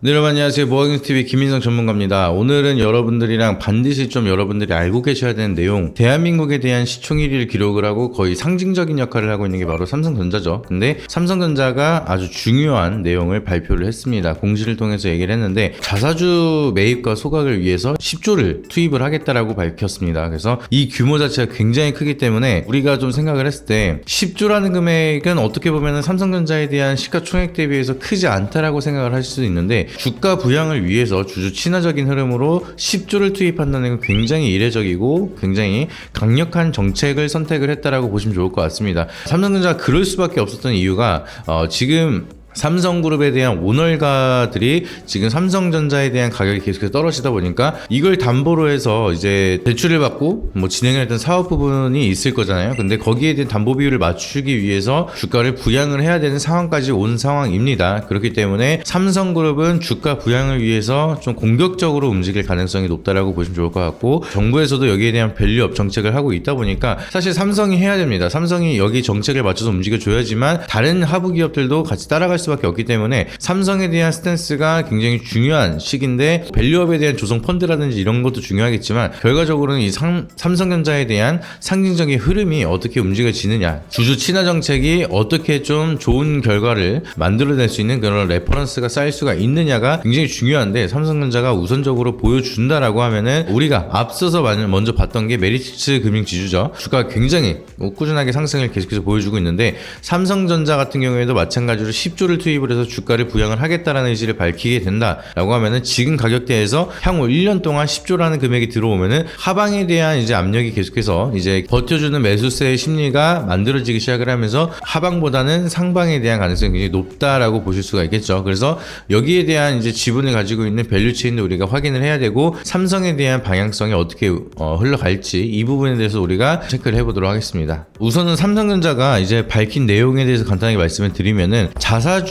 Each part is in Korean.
네, 여러분 안녕하세요. 모아경제TV 김민성 전문가입니다. 오늘은 여러분들이랑 반드시 좀 여러분들이 알고 계셔야 되는 내용, 대한민국에 대한 시총 1위를 기록을 하고 거의 상징적인 역할을 하고 있는 게 바로 삼성전자죠. 근데 삼성전자가 아주 중요한 내용을 발표를 했습니다. 공시를 통해서 얘기를 했는데 자사주 매입과 소각을 위해서 10조를 투입을 하겠다라고 밝혔습니다. 그래서 이 규모 자체가 굉장히 크기 때문에 우리가 좀 생각을 했을 때 10조라는 금액은 어떻게 보면 삼성전자에 대한 시가총액 대비해서 크지 않다라고 생각을 하실 수 있는데 주가 부양을 위해서 주주 친화적인 흐름으로 10조를 투입한다는 건 굉장히 이례적이고 굉장히 강력한 정책을 선택을 했다라고 보시면 좋을 것 같습니다. 삼성전자가 그럴 수밖에 없었던 이유가 지금 삼성그룹에 대한 오너가들이 지금 삼성전자에 대한 가격이 계속해서 떨어지다 보니까 이걸 담보로 해서 이제 대출을 받고 뭐 진행을 했던 사업 부분이 있을 거잖아요. 근데 거기에 대한 담보 비율을 맞추기 위해서 주가를 부양을 해야 되는 상황까지 온 상황입니다. 그렇기 때문에 삼성그룹은 주가 부양을 위해서 좀 공격적으로 움직일 가능성이 높다라고 보시면 좋을 것 같고, 정부에서도 여기에 대한 밸류업 정책을 하고 있다 보니까 사실 삼성이 해야 됩니다. 삼성이 여기 정책을 맞춰서 움직여줘야지만 다른 하부 기업들도 같이 따라갈 수밖에 없기 때문에 삼성에 대한 스탠스가 굉장히 중요한 시기인데, 밸류업에 대한 조성 펀드라든지 이런 것도 중요하겠지만 결과적으로는 이 삼성전자에 대한 상징적인 흐름이 어떻게 움직여지느냐, 주주 친화 정책이 어떻게 좀 좋은 결과를 만들어낼 수 있는 그런 레퍼런스가 쌓일 수가 있느냐가 굉장히 중요한데, 삼성전자가 우선적으로 보여준다라고 하면은 우리가 앞서서 먼저 봤던 게 메리츠 금융지주죠. 주가가 굉장히 꾸준하게 상승을 계속해서 보여주고 있는데, 삼성전자 같은 경우에도 마찬가지로 10조를 투입을 해서 주가를 부양을 하겠다라는 의지를 밝히게 된다라고 하면은 지금 가격대에서 향후 1년 동안 10조라는 금액이 들어오면은 하방에 대한 이제 압력이 계속해서 이제 버텨주는 매수세의 심리가 만들어지기 시작을 하면서 하방보다는 상방에 대한 가능성이 굉장히 높다라고 보실 수가 있겠죠. 그래서 여기에 대한 이제 지분을 가지고 있는 밸류체인도 우리가 확인을 해야 되고, 삼성에 대한 방향성이 어떻게 흘러갈지 이 부분에 대해서 우리가 체크를 해보도록 하겠습니다. 우선은 삼성전자가 이제 밝힌 내용에 대해서 간단하게 말씀을 드리면은 자사주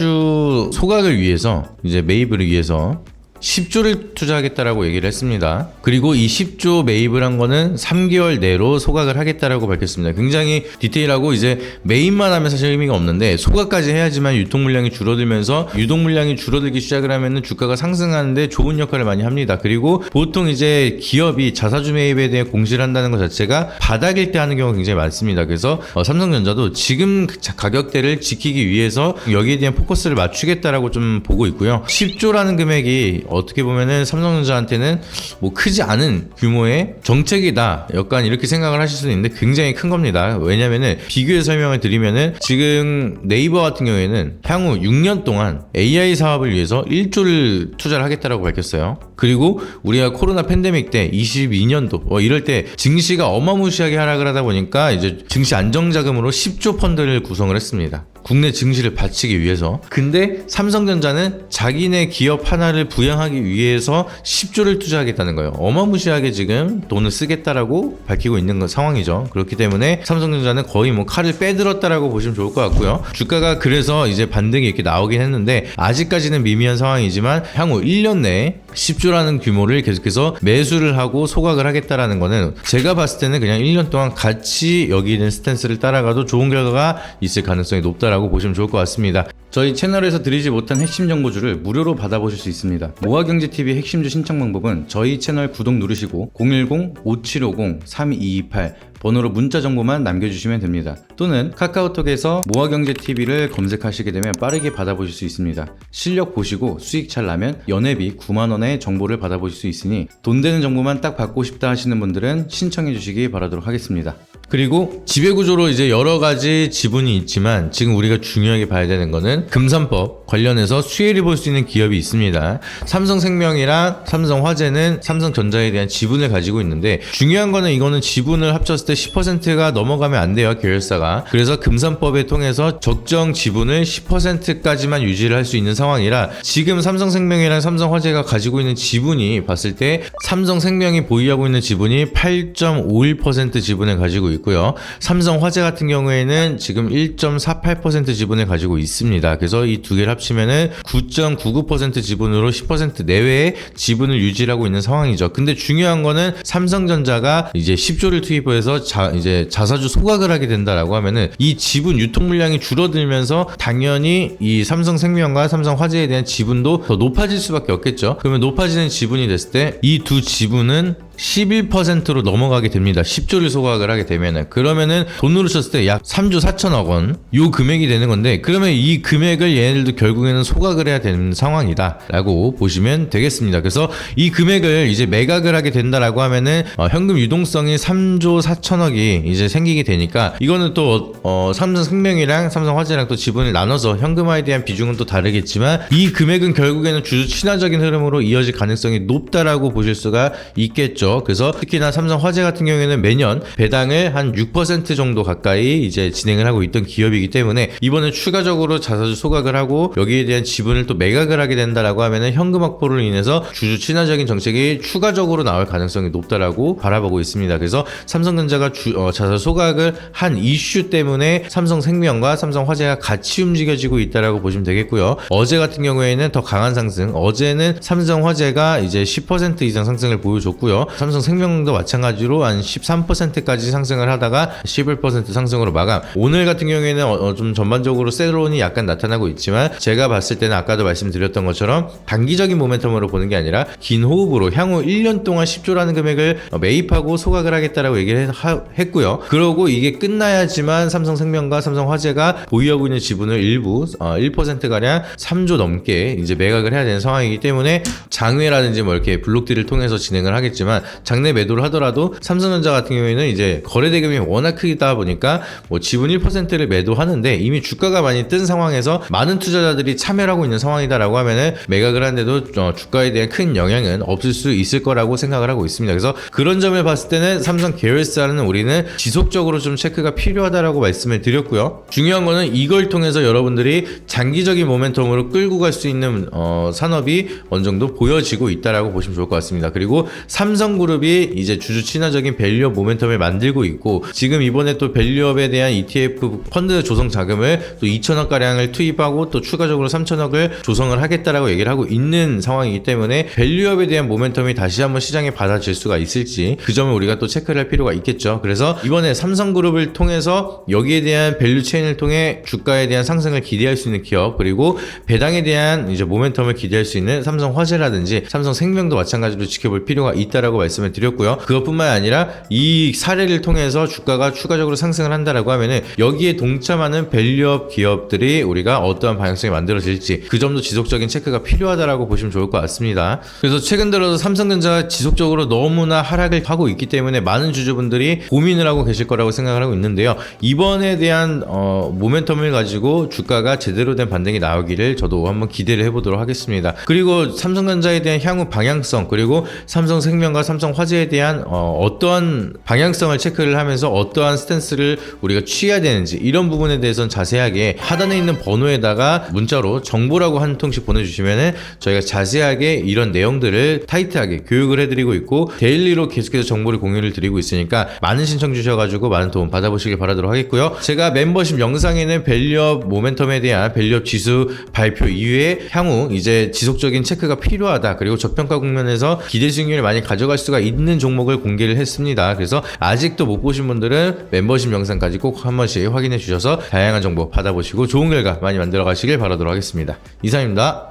소각을 위해서 이제 매입을 위해서 10조를 투자하겠다라고 얘기를 했습니다. 그리고 이 10조 매입을 한 거는 3개월 내로 소각을 하겠다라고 밝혔습니다. 굉장히 디테일하고 이제 매입만 하면 사실 의미가 없는데 소각까지 해야지만 유통 물량이 줄어들면서 유동 물량이 줄어들기 시작을 하면은 주가가 상승하는데 좋은 역할을 많이 합니다. 그리고 보통 이제 기업이 자사주 매입에 대해 공시를 한다는 것 자체가 바닥일 때 하는 경우가 굉장히 많습니다. 그래서 삼성전자도 지금 가격대를 지키기 위해서 여기에 대한 포커스를 맞추겠다라고 좀 보고 있고요. 10조라는 금액이 어떻게 보면은 삼성전자한테는 뭐 크지 않은 규모의 정책이다, 약간 이렇게 생각을 하실 수는 있는데 굉장히 큰 겁니다. 왜냐면은 비교해서 설명을 드리면은 지금 네이버 같은 경우에는 향후 6년 동안 AI 사업을 위해서 1조를 투자를 하겠다라고 밝혔어요. 그리고 우리가 코로나 팬데믹 때 22년도 이럴 때 증시가 어마무시하게 하락을 하다 보니까 이제 증시 안정자금으로 10조 펀드를 구성을 했습니다. 국내 증시를 받치기 위해서. 근데 삼성전자는 자기네 기업 하나를 부양하기 위해서 10조를 투자하겠다는 거예요. 어마무시하게 지금 돈을 쓰겠다라고 밝히고 있는 상황이죠. 그렇기 때문에 삼성전자는 거의 뭐 칼을 빼들었다라고 보시면 좋을 것 같고요. 주가가 그래서 이제 반등이 이렇게 나오긴 했는데 아직까지는 미미한 상황이지만 향후 1년 내에 10조라는 규모를 계속해서 매수를 하고 소각을 하겠다라는 거는 제가 봤을 때는 그냥 1년 동안 같이 여기 있는 스탠스를 따라가도 좋은 결과가 있을 가능성이 높다라고 보시면 좋을 것 같습니다. 저희 채널에서 드리지 못한 핵심 정보주를 무료로 받아보실 수 있습니다. 모아경제TV 핵심주 신청 방법은 저희 채널 구독 누르시고 010-5750-3228 번호로 문자 정보만 남겨주시면 됩니다. 또는 카카오톡에서 모아경제TV를 검색하시게 되면 빠르게 받아보실 수 있습니다. 실력 보시고 수익 잘 나면 연회비 9만원의 정보를 받아보실 수 있으니 돈 되는 정보만 딱 받고 싶다 하시는 분들은 신청해 주시기 바라도록 하겠습니다. 그리고 지배구조로 이제 여러 가지 지분이 있지만 지금 우리가 중요하게 봐야 되는 거는 금산법 관련해서 수혜를 볼 수 있는 기업이 있습니다. 삼성생명이랑 삼성화재는 삼성전자에 대한 지분을 가지고 있는데, 중요한 거는 이거는 지분을 합쳤을 때 10%가 넘어가면 안 돼요, 계열사가. 그래서 금산법에 통해서 적정 지분을 10%까지만 유지를 할 수 있는 상황이라, 지금 삼성생명이랑 삼성화재가 가지고 있는 지분이 봤을 때 삼성생명이 보유하고 있는 지분이 8.51% 지분을 가지고 있고요. 삼성화재 같은 경우에는 지금 1.48% 지분을 가지고 있습니다. 그래서 이 두 개를 합치면은 9.99% 지분으로 10% 내외의 지분을 유지하고 있는 상황이죠. 근데 중요한 거는 삼성전자가 이제 10조를 투입해서 통해서 이제 자사주 소각을 하게 된다라고 하면은 이 지분 유통 물량이 줄어들면서 당연히 이 삼성생명과 삼성화재에 대한 지분도 더 높아질 수밖에 없겠죠. 그러면 높아지는 지분이 됐을 때 이 두 지분은 11%로 넘어가게 됩니다. 10조를 소각을 하게 되면은. 그러면은 돈으로 쳤을 때 약 3조 4천억 원 요 금액이 되는 건데, 그러면 이 금액을 얘네들도 결국에는 소각을 해야 되는 상황이다 라고 보시면 되겠습니다. 그래서 이 금액을 이제 매각을 하게 된다라고 하면은 현금 유동성이 3조 4천억이 이제 생기게 되니까, 이거는 또 삼성생명이랑 삼성화재랑 또 지분을 나눠서 현금화에 대한 비중은 또 다르겠지만 이 금액은 결국에는 주주 친화적인 흐름으로 이어질 가능성이 높다라고 보실 수가 있겠죠. 그래서 특히나 삼성화재 같은 경우에는 매년 배당을 한 6% 정도 가까이 이제 진행을 하고 있던 기업이기 때문에 이번에 추가적으로 자사주 소각을 하고 여기에 대한 지분을 또 매각을 하게 된다라고 하면은 현금 확보로 인해서 주주 친화적인 정책이 추가적으로 나올 가능성이 높다라고 바라보고 있습니다. 그래서 삼성전자가 자사주 소각을 한 이슈 때문에 삼성생명과 삼성화재가 같이 움직여지고 있다라고 보시면 되겠고요. 어제 같은 경우에는 더 강한 상승, 어제는 삼성화재가 이제 10% 이상 상승을 보여줬고요. 삼성생명도 마찬가지로 한 13%까지 상승을 하다가 11% 상승으로 마감. 오늘 같은 경우에는 좀 전반적으로 셀론이 약간 나타나고 있지만 제가 봤을 때는 아까도 말씀드렸던 것처럼 단기적인 모멘텀으로 보는 게 아니라 긴 호흡으로 향후 1년 동안 10조라는 금액을 매입하고 소각을 하겠다라고 얘기를 했고요. 그러고 이게 끝나야지만 삼성생명과 삼성화재가 보유하고 있는 지분을 일부 1%가량 3조 넘게 이제 매각을 해야 되는 상황이기 때문에 장외라든지 뭐 이렇게 블록딜을 통해서 진행을 하겠지만 장내 매도를 하더라도 삼성전자 같은 경우에는 이제 거래 대금이 워낙 크다 보니까 뭐 지분 1%를 매도하는데 이미 주가가 많이 뜬 상황에서 많은 투자자들이 참여를 하고 있는 상황이다라고 하면은 매각을 하는데도 주가에 대한 큰 영향은 없을 수 있을 거라고 생각을 하고 있습니다. 그래서 그런 점을 봤을 때는 삼성 계열사는 우리는 지속적으로 좀 체크가 필요하다라고 말씀을 드렸고요. 중요한 거는 이걸 통해서 여러분들이 장기적인 모멘텀으로 끌고 갈 수 있는 산업이 어느 정도 보여지고 있다라고 보시면 좋을 것 같습니다. 그리고 삼성그룹이 이제 주주 친화적인 밸류업 모멘텀을 만들고 있고, 지금 이번에 또 밸류업에 대한 ETF 펀드 조성 자금을 또 2천억 가량을 투입하고 또 추가적으로 3천억을 조성을 하겠다라고 얘기를 하고 있는 상황이기 때문에 밸류업에 대한 모멘텀이 다시 한번 시장에 받아질 수가 있을지 그 점을 우리가 또 체크를 할 필요가 있겠죠. 그래서 이번에 삼성그룹을 통해서 여기에 대한 밸류 체인을 통해 주가에 대한 상승을 기대할 수 있는 기업, 그리고 배당에 대한 이제 모멘텀을 기대할 수 있는 삼성화재라든지 삼성생명도 마찬가지로 지켜볼 필요가 있다라고 말씀을 드렸고요. 그것뿐만 아니라 이 사례를 통해서 주가가 추가적으로 상승을 한다라고 하면은 여기에 동참하는 밸류업 기업들이 우리가 어떠한 방향성이 만들어질지 그 점도 지속적인 체크가 필요하다라고 보시면 좋을 것 같습니다. 그래서 최근 들어서 삼성전자가 지속적으로 너무나 하락을 하고 있기 때문에 많은 주주분들이 고민을 하고 계실 거라고 생각을 하고 있는데요. 이번에 대한 모멘텀을 가지고 주가가 제대로 된 반등이 나오기를 저도 한번 기대를 해보도록 하겠습니다. 그리고 삼성전자에 대한 향후 방향성, 그리고 삼성생명과 삼성화재에 대한 어떠한 방향성을 체크를 하면서 어떠한 스탠스를 우리가 취해야 되는지 이런 부분에 대해서는 자세하게 하단에 있는 번호에다가 문자로 정보라고 한 통씩 보내주시면은 저희가 자세하게 이런 내용들을 타이트하게 교육을 해드리고 있고 데일리로 계속해서 정보를 공유를 드리고 있으니까 많은 신청 주셔가지고 많은 도움 받아보시길 바라도록 하겠고요. 제가 멤버십 영상에는 밸류업 모멘텀에 대한 밸류업 지수 발표 이후에 향후 이제 지속적인 체크가 필요하다, 그리고 저평가 국면에서 기대 수익률을 많이 가져갈 수가 있는 종목을 공개를 했습니다. 그래서 아직도 못 보신 분들은 멤버십 영상까지 꼭 한 번씩 확인해 주셔서 다양한 정보 받아보시고 좋은 결과 많이 만들어 가시길 바라도록 하겠습니다. 이상입니다.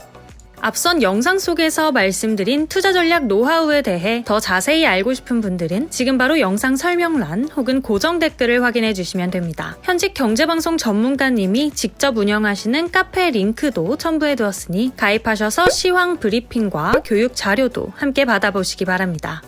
앞선 영상 속에서 말씀드린 투자 전략 노하우에 대해 더 자세히 알고 싶은 분들은 지금 바로 영상 설명란 혹은 고정 댓글을 확인해 주시면 됩니다. 현직 경제방송 전문가님이 직접 운영하시는 카페 링크도 첨부해 두었으니 가입하셔서 시황 브리핑과 교육 자료도 함께 받아보시기 바랍니다.